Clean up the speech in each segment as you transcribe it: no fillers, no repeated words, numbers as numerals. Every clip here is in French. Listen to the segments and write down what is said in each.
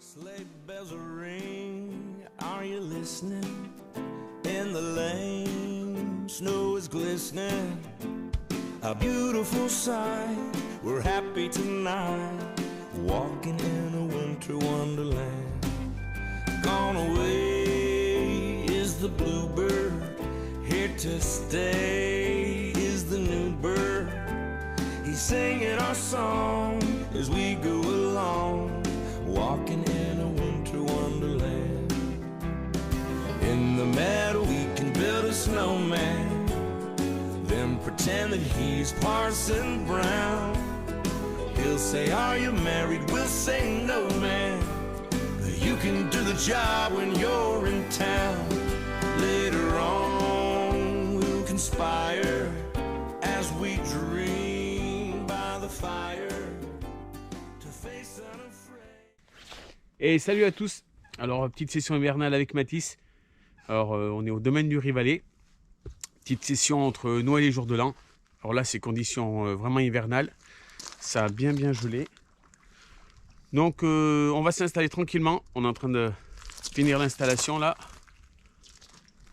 Sleigh bells are ring, are you listening? In the lane, snow is glistening. A beautiful sight, we're happy tonight, walking in a winter wonderland. Gone away is the bluebird, here to stay is the new bird. He's singing our song as we go along, walking in a winter wonderland. In the meadow we can build a snowman, then pretend that he's Parson Brown. He'll say, are you married? We'll say, no, man. You can do the job when you're in town. Later on we'll conspire as we dream by the fire to face unafraid. Et salut à tous. Alors petite session hivernale avec Mathis. Alors on est au domaine du Rivalet. Petite session entre Noël et jour de l'an. Alors là c'est conditions vraiment hivernales. Ça a bien gelé. Donc on va s'installer tranquillement. On est en train de finir l'installation là.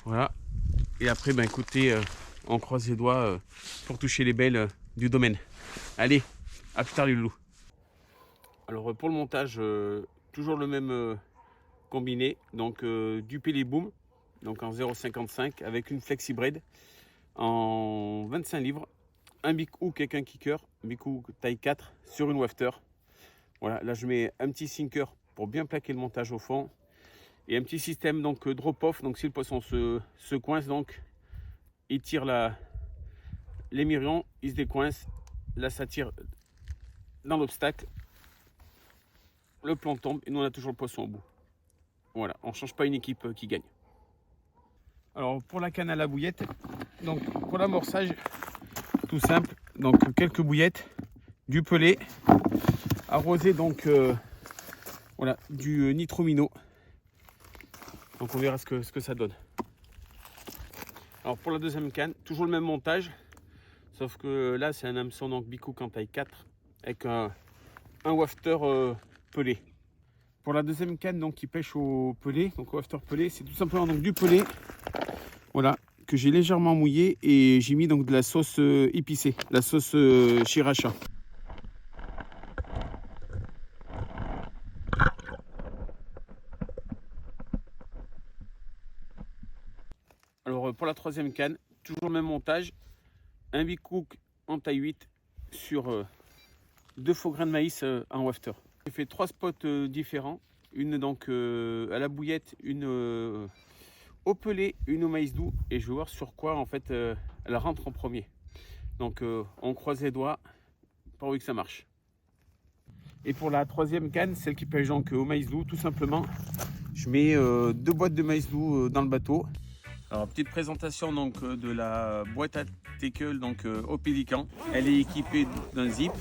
Voilà. Et après ben écoutez, on croise les doigts pour toucher les belles du domaine. Allez, à plus tard les loulous. Alors pour le montage, toujours le même combiné. Donc du Pellet Boom, donc en 0,55 avec une Flexi Braid en 25 livres. Un Big Hook avec un kicker, Big Hook taille 4 sur une wafter. Voilà, là je mets un petit sinker pour bien plaquer le montage au fond. Et un petit système donc drop-off. Donc si le poisson se coince, donc il tire l'émirion, il se décoince. Là ça tire dans l'obstacle. Le plan tombe et nous on a toujours le poisson au bout. Voilà, on ne change pas une équipe qui gagne. Alors pour la canne à la bouillette, donc pour l'amorçage, tout simple. Donc quelques bouillettes, du pellet. Arrosé donc voilà, du nitromino. Donc on verra ce que ça donne. Alors pour la deuxième canne, toujours le même montage, sauf que là c'est un hameçon donc Big Hook en taille 4 avec un wafter pelé. Pour la deuxième canne donc qui pêche au pelé, donc au wafter pelé, c'est tout simplement donc du pelé, voilà, que j'ai légèrement mouillé et j'ai mis donc de la sauce épicée, la sauce sriracha. Alors pour la troisième canne, toujours le même montage, un Big Hook en taille 8 sur 2 faux grains de maïs en wafter. J'ai fait 3 spots différents, une donc à la bouillette, une au pelé, une au maïs doux, et je vais voir sur quoi en fait elle rentre en premier. Donc on croise les doigts, pourvu que ça marche. Et pour la troisième canne, celle qui pêche donc au maïs doux, tout simplement, je mets 2 boîtes de maïs doux dans le bateau. Alors petite présentation donc de la boîte à tackle donc au pélican. Elle est équipée d'un zip.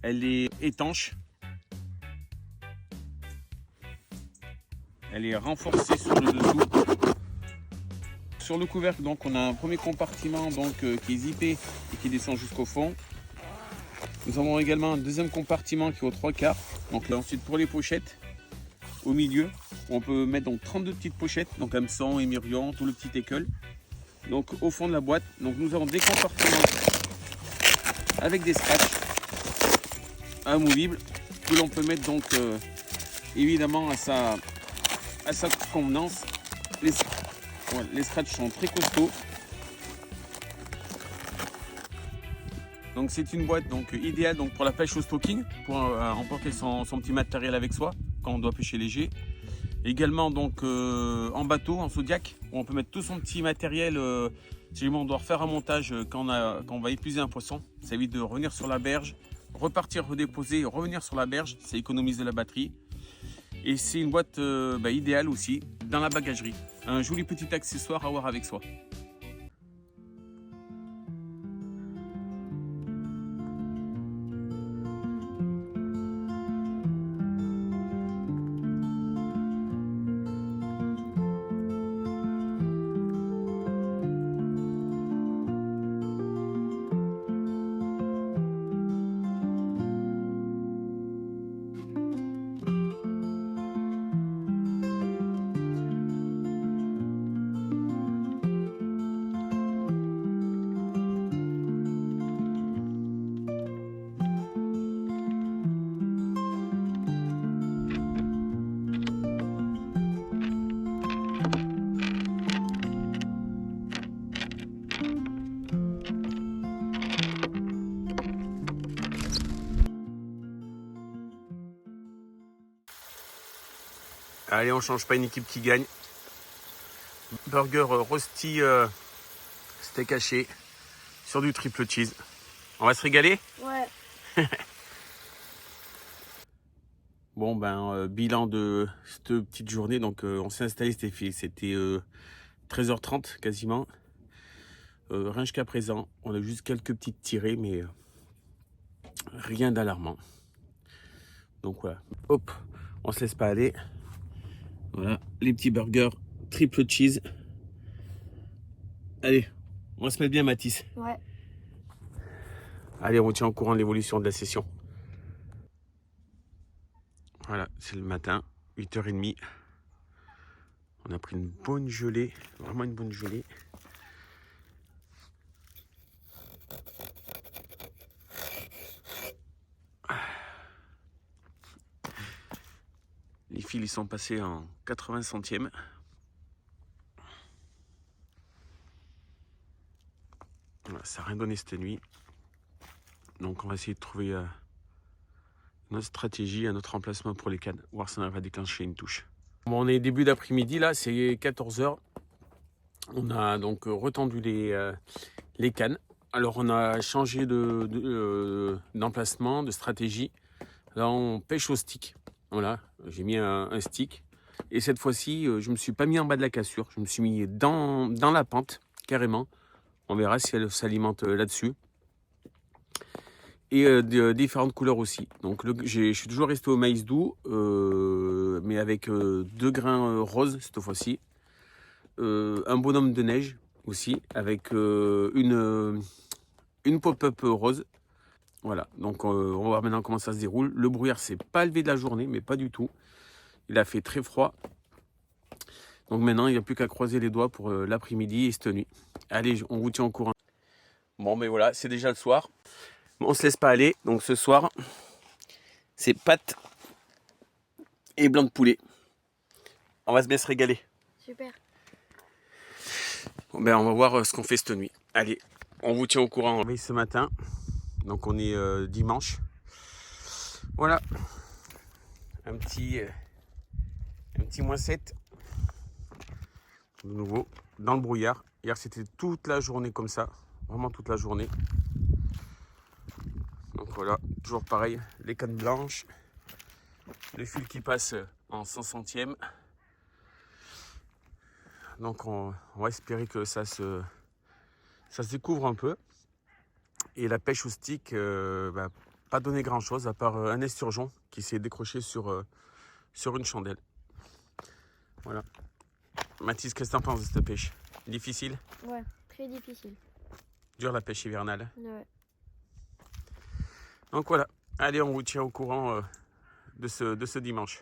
Elle est étanche. Elle est renforcée sur le dessous. Sur le couvercle donc on a un premier compartiment donc qui est zippé et qui descend jusqu'au fond. Nous avons également un deuxième compartiment qui est aux 3/4. Donc là ensuite pour les pochettes, au milieu, on peut mettre donc 32 petites pochettes, donc hameçon, émirion, tout le petit tackle. Donc au fond de la boîte, donc nous avons des compartiments avec des scratchs amovibles que l'on peut mettre donc évidemment à sa convenance. Les scratchs sont très costauds. Donc c'est une boîte donc idéale donc pour la pêche au stocking, pour emporter son petit matériel avec soi quand on doit pêcher léger. Également donc en bateau, en Zodiac, où on peut mettre tout son petit matériel si on doit refaire un montage quand on va épuiser un poisson. Ça évite de revenir sur la berge, repartir, redéposer, revenir sur la berge, ça économise de la batterie. Et c'est une boîte idéale aussi dans la bagagerie. Un joli petit accessoire à avoir avec soi. Allez, on change pas une équipe qui gagne. Burger rosti steak haché sur du triple cheese. On va se régaler? Ouais. Bon, bilan de cette petite journée. Donc, on s'est installé, c'était 13h30 quasiment. Rien jusqu'à présent. On a juste quelques petites tirées, mais rien d'alarmant. Donc voilà. Hop, on se laisse pas aller. Voilà, les petits burgers triple cheese. Allez, on va se mettre bien, Mathis. Ouais. Allez, on tient au courant de l'évolution de la session. Voilà, c'est le matin, 8h30. On a pris une bonne gelée, vraiment une bonne gelée. Les fils, ils sont passés en 80 centièmes. Voilà, ça n'a rien donné cette nuit. Donc on va essayer de trouver notre stratégie, un autre emplacement pour les cannes. Voir si on arrive à déclencher une touche. Bon, on est début d'après-midi là, c'est 14h. On a donc retendu les cannes. Alors on a changé d'emplacement, de stratégie. Là on pêche au stick. Voilà, j'ai mis un stick. Et cette fois-ci, je ne me suis pas mis en bas de la cassure. Je me suis mis dans la pente, carrément. On verra si elle s'alimente là-dessus. Et de différentes couleurs aussi. Donc je suis toujours resté au maïs doux, mais avec 2 grains roses cette fois-ci. Un bonhomme de neige aussi, avec une pop-up rose. Voilà, donc on va voir maintenant comment ça se déroule. Le brouillard s'est pas levé de la journée, mais pas du tout. Il a fait très froid. Donc maintenant, il n'y a plus qu'à croiser les doigts pour l'après-midi et cette nuit. Allez, on vous tient au courant. Bon, mais voilà, c'est déjà le soir. On se laisse pas aller. Donc ce soir, c'est pâtes et blanc de poulet. On va se bien se régaler. Super. Bon, on va voir ce qu'on fait cette nuit. Allez, on vous tient au courant. Oui, ce matin. Donc on est dimanche. Voilà. Un petit -7. De nouveau, dans le brouillard. Hier, c'était toute la journée comme ça. Vraiment toute la journée. Donc voilà, toujours pareil. Les cannes blanches. Le fil qui passe en 100 centièmes. Donc on va espérer que ça se découvre un peu. Et la pêche au stick, pas donné grand chose à part un esturgeon qui s'est décroché sur une chandelle. Voilà. Mathis, qu'est-ce que t'en penses de cette pêche? Difficile? Ouais, très difficile. Dure la pêche hivernale. Ouais. Donc voilà. Allez, on vous tient au courant de ce dimanche.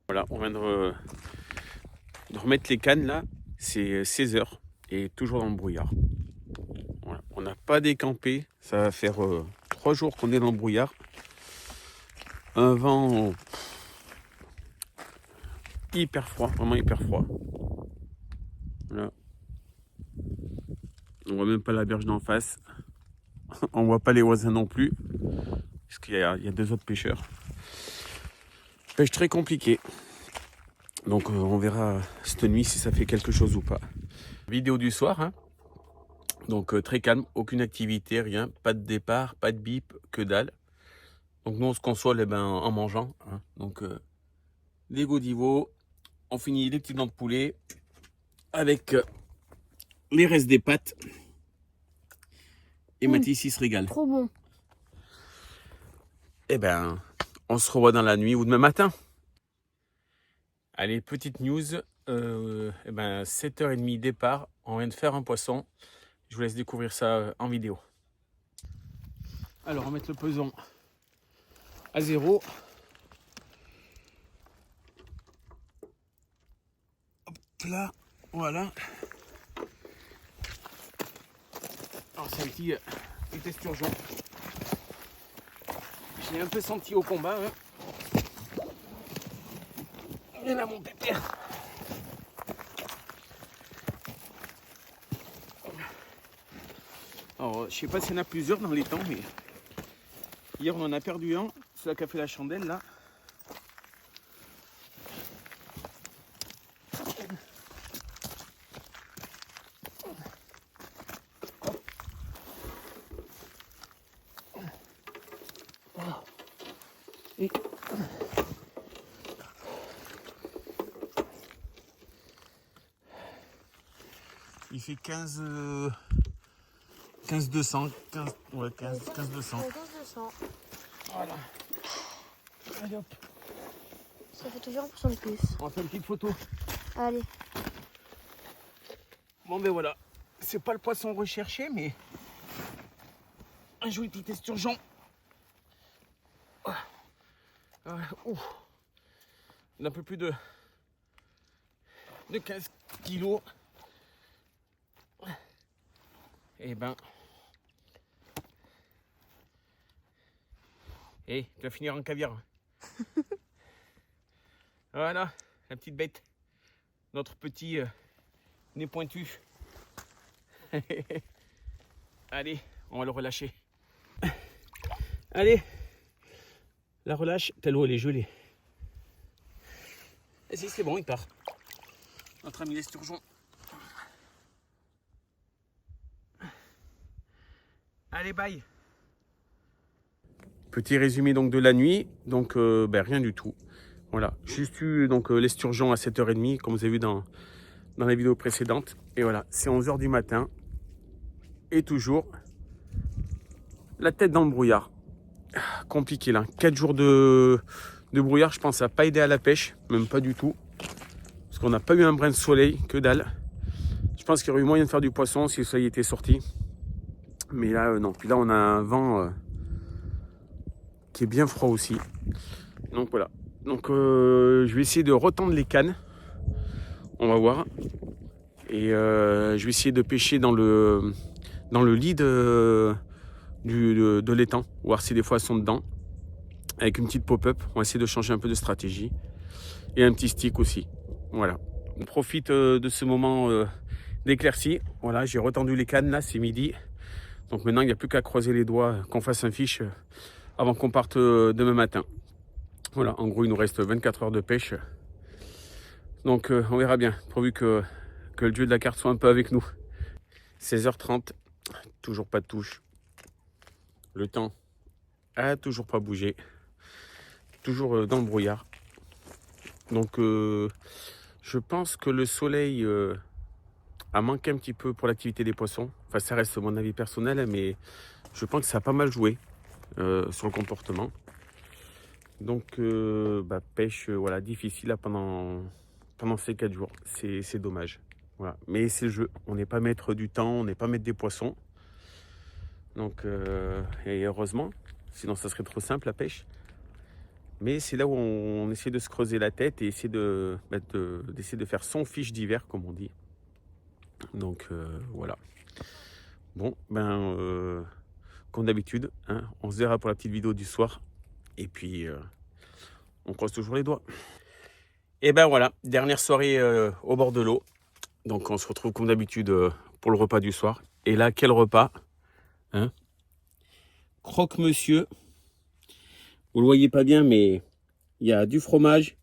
Voilà, on vient de remettre les cannes là. C'est 16h et toujours dans le brouillard. Voilà. On n'a pas décampé. Ça va faire 3 jours qu'on est dans le brouillard. Un vent hyper froid, vraiment hyper froid. Voilà. On voit même pas la berge d'en face. On voit pas les voisins non plus. Parce qu'il y a 2 autres pêcheurs. Pêche très compliquée. Donc on verra cette nuit si ça fait quelque chose ou pas. Vidéo du soir. Hein. Donc très calme, aucune activité, rien. Pas de départ, pas de bip, que dalle. Donc nous on se console en mangeant. Hein. Donc des godivots. On finit les petits blancs de poulet avec les restes des pâtes. Et Mathis il se régale. Trop bon. On se revoit dans la nuit ou demain matin. Allez, petite news. 7h30 départ. On vient de faire un poisson. Je vous laisse découvrir ça en vidéo. Alors, on va mettre le peson à 0. Hop là, voilà. Alors, c'est un petit esturgeon. Je l'ai un peu senti au combat. Hein. Il est là, mon pépère. Alors, je sais pas s'il y en a plusieurs dans les temps, mais Hier, on en a perdu un. C'est là qui a fait la chandelle, là. Et... il fait 15 200, 15 200. 200. Voilà. Allez hop, Ça fait toujours 1% de plus. on va faire une petite photo. Allez. Bon ben voilà, c'est pas le poisson recherché, mais un joli petit esturgeon. Ouf. Un peu plus de 15 kilos. Et ben, tu vas finir en caviar. Voilà, la petite bête, notre petit nez pointu. Allez, on va le relâcher. Allez, la relâche, telle eau elle est gelée. Et si c'est bon, il part. Notre ami l'esturgeon. Allez, bye. Petit résumé donc de la nuit, donc rien du tout. Voilà, juste eu donc l'esturgeon à 7h30, comme vous avez vu dans la vidéo précédente. Et voilà, c'est 11h du matin. Et toujours la tête dans le brouillard. Compliqué là. 4 jours de brouillard, je pense que ça n'a pas aidé à la pêche, même pas du tout. Parce qu'on n'a pas eu un brin de soleil, que dalle. Je pense qu'il y aurait eu moyen de faire du poisson si le soleil était sorti. Mais là, non. Puis là, on a un vent qui est bien froid aussi. Donc voilà. Donc je vais essayer de retendre les cannes. On va voir. Et je vais essayer de pêcher dans le lit de l'étang. Voir si des fois elles sont dedans. Avec une petite pop-up. On va essayer de changer un peu de stratégie. Et un petit stick aussi. Voilà. On profite de ce moment d'éclaircie. Voilà, j'ai retendu les cannes là, c'est midi. Donc maintenant, il n'y a plus qu'à croiser les doigts, qu'on fasse un fiche avant qu'on parte demain matin. Voilà, en gros, il nous reste 24 heures de pêche. Donc on verra bien, pourvu que le dieu de la carte soit un peu avec nous. 16h30, toujours pas de touche. Le temps a toujours pas bougé. Toujours dans le brouillard. Donc je pense que le soleil a manqué un petit peu pour l'activité des poissons. Enfin, ça reste mon avis personnel, mais je pense que ça a pas mal joué sur le comportement. Donc pêche voilà, difficile là, pendant ces 4 jours. C'est dommage. Voilà. Mais c'est le jeu. On n'est pas maître du temps, on n'est pas maître des poissons. Donc et heureusement, sinon ça serait trop simple la pêche. Mais c'est là où on essaie de se creuser la tête et essayer d'essayer de faire son fiche d'hiver, comme on dit. Donc voilà. Bon, comme d'habitude, hein, on se verra pour la petite vidéo du soir. Et puis, on croise toujours les doigts. Et ben voilà, dernière soirée au bord de l'eau. Donc on se retrouve comme d'habitude pour le repas du soir. Et là, quel repas, hein? Croque-monsieur. Vous le voyez pas bien, mais il y a du fromage,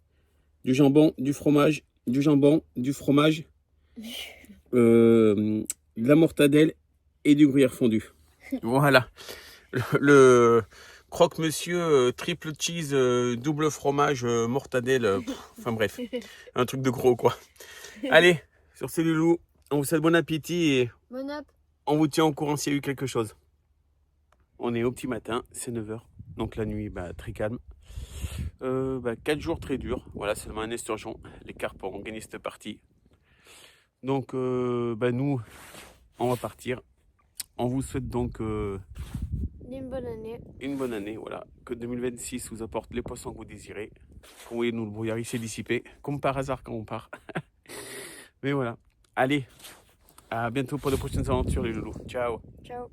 du jambon, du fromage, du jambon, du fromage, de la mortadelle et du gruyère fondu. Voilà. Le croque-monsieur triple cheese, double fromage, mortadelle. Enfin bref, un truc de gros quoi. Allez, sur ces loulous, on vous souhaite bon appétit et Bon app. on vous tient au courant s'il y a eu quelque chose. On est au petit matin, c'est 9h. Donc la nuit, très calme. 4 jours très durs. Voilà, seulement un esturgeon. Les carpes ont gagné cette partie. Donc nous, on va partir. On vous souhaite donc Une bonne année. une bonne année. Voilà, que 2026 vous apporte les poissons que vous désirez. Comme vous voyez, nous, le brouillard il s'est dissipé. Comme par hasard quand on part. Mais voilà. Allez, à bientôt pour de prochaines aventures les loulous. Ciao. Ciao.